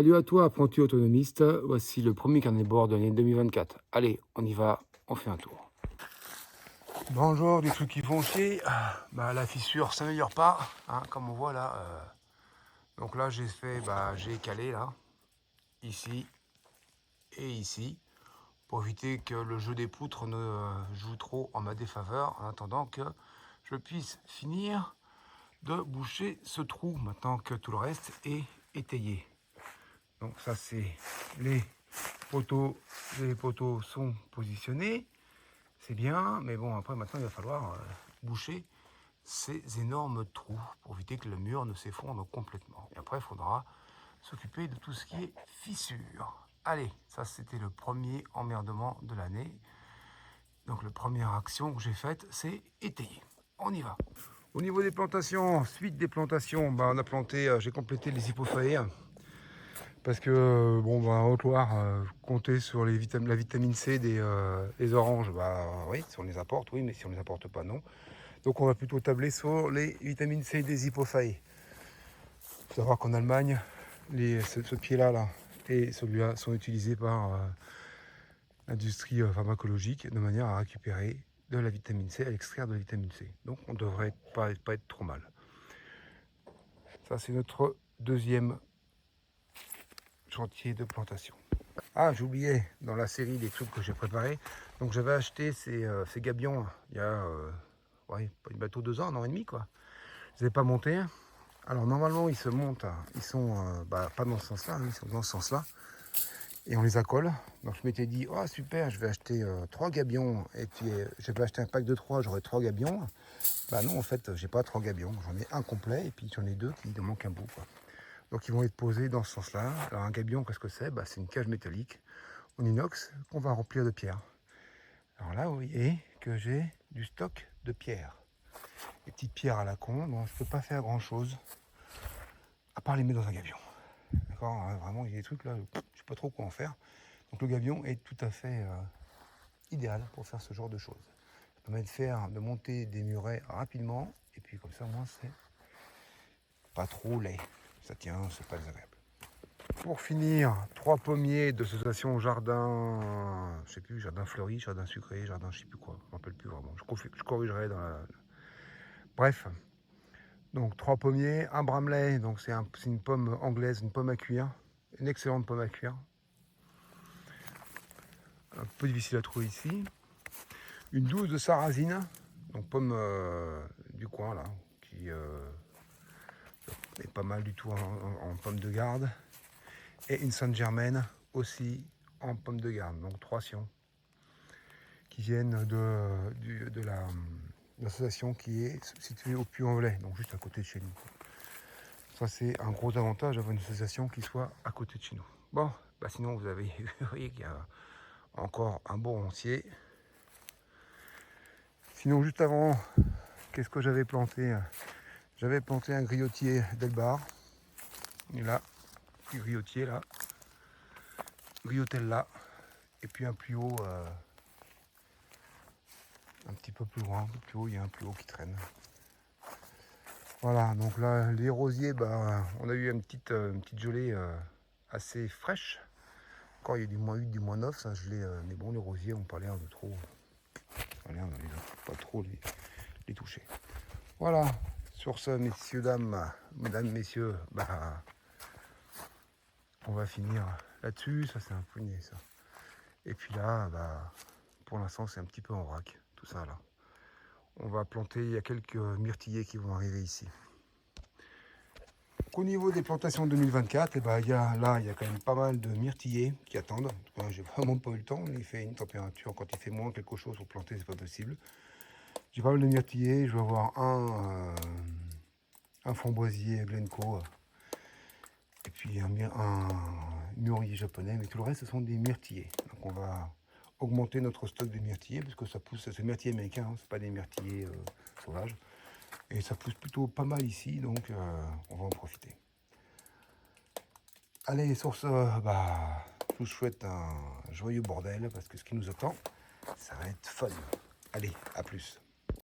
Salut à toi, apprenti autonomiste. Voici le premier carnet de bord de l'année 2024. Allez, on y va, on fait un tour. Bonjour, des trucs qui font chier. La fissure s'améliore pas, hein, comme on voit là. Donc là, j'ai calé là, ici et ici, pour éviter que le jeu des poutres ne joue trop en ma défaveur, en attendant que je puisse finir de boucher ce trou, maintenant que tout le reste est étayé. Donc ça, c'est les poteaux. Les poteaux sont positionnés, c'est bien, mais bon, après maintenant il va falloir boucher ces énormes trous pour éviter que le mur ne s'effondre complètement. Et après il faudra s'occuper de tout ce qui est fissure. Allez, ça c'était le premier emmerdement de l'année. Donc la première action que j'ai faite, c'est étayer. On y va. Au niveau des plantations, suite des plantations, on a planté, j'ai complété les hypophaées. Parce que, en Haute-Loire, compter sur la vitamine C des oranges, oui, si on les apporte, oui, mais si on ne les apporte pas, non. Donc on va plutôt tabler sur les vitamines C des hypophaées. Il faut savoir qu'en Allemagne, ce pied-là et celui-là sont utilisés par l'industrie pharmacologique de manière à récupérer de la vitamine C, à l'extraire de la vitamine C. Donc on ne devrait pas être trop mal. Ça, c'est notre deuxième chantier de plantation. Ah, j'oubliais dans la série des trucs que j'ai préparés. Donc j'avais acheté ces gabions il y a bientôt 2 ans, 1 an et demi quoi. Je les ai pas montés. Alors normalement ils se montent, ils sont pas dans ce sens-là, ils sont dans ce sens-là. Et on les accole. Donc je m'étais dit, oh super, je vais acheter 3 gabions. Et puis je vais acheter un pack de 3, j'aurai 3 gabions. Bah non, en fait, j'ai pas 3 gabions. J'en ai un complet et puis j'en ai 2 qui me manquent un bout, quoi. Donc ils vont être posés dans ce sens-là. Alors un gabion, qu'est-ce que c'est? C'est une cage métallique en inox qu'on va remplir de pierre. Alors là, vous voyez que j'ai du stock de pierres. Des petites pierres à la con, donc je ne peux pas faire grand-chose à part les mettre dans un gabion. D'accord, hein, vraiment, il y a des trucs là, je ne sais pas trop quoi en faire. Donc le gabion est tout à fait idéal pour faire ce genre de choses. Ça permet de monter des murets rapidement, et puis comme ça, au moins, c'est pas trop laid. Ça tient, c'est pas désagréable. Pour finir, 3 pommiers d'association jardin, je sais plus, jardin fleuri, jardin sucré, jardin je sais plus quoi, je ne me rappelle plus vraiment. Je corrigerai dans la... Bref, donc 3 pommiers, un bramelet, donc c'est une pomme anglaise, une pomme à cuire, une excellente pomme à cuire. Un peu difficile à trouver ici. Une douce de sarrasine, donc pomme du coin là, qui est pas mal du tout en pomme de garde. Et une Sainte-Germaine aussi en pomme de garde, donc 3 sions qui viennent de l'association qui est située au Puy-en-Velay, donc juste à côté de chez nous. Ça c'est un gros avantage d'avoir une association qui soit à côté de chez nous. Bon, sinon vous voyez qu'il y a encore un bon rentier. Sinon juste avant, qu'est-ce que j'avais planté? J'avais planté un griotier d'Elbar. Et là, petit griotier là, griotelle là, et puis un plus haut, un petit peu plus loin, plus haut, il y a un plus haut qui traîne. Voilà, donc là, les rosiers, on a eu une petite gelée assez fraîche. Encore, il y a du -8, du -9, ça gelé, mais bon, les rosiers n'ont pas l'air de trop... pas trop les toucher. Voilà, sur ce, messieurs, dames, mesdames, messieurs, on va finir là-dessus. Ça, c'est un poignet, ça. Et puis là, pour l'instant, c'est un petit peu en vrac, tout ça, là. On va planter, il y a quelques myrtillers qui vont arriver ici. Au niveau des plantations 2024, il y a quand même pas mal de myrtillers qui attendent. J'ai vraiment pas eu le temps. Il fait une température, quand il fait moins quelque chose pour planter, c'est pas possible. J'ai pas mal de myrtillers. Je vais avoir un framboisier Glencoe et puis un mûrier japonais, mais tout le reste ce sont des myrtillers. Donc on va augmenter notre stock de myrtillers parce que ça pousse, c'est myrtillers américains, hein, c'est pas des myrtillers sauvages. Et ça pousse plutôt pas mal ici, donc on va en profiter. Allez, sur ce, je vous souhaite un joyeux bordel, parce que ce qui nous attend, ça va être fun. Allez, à plus.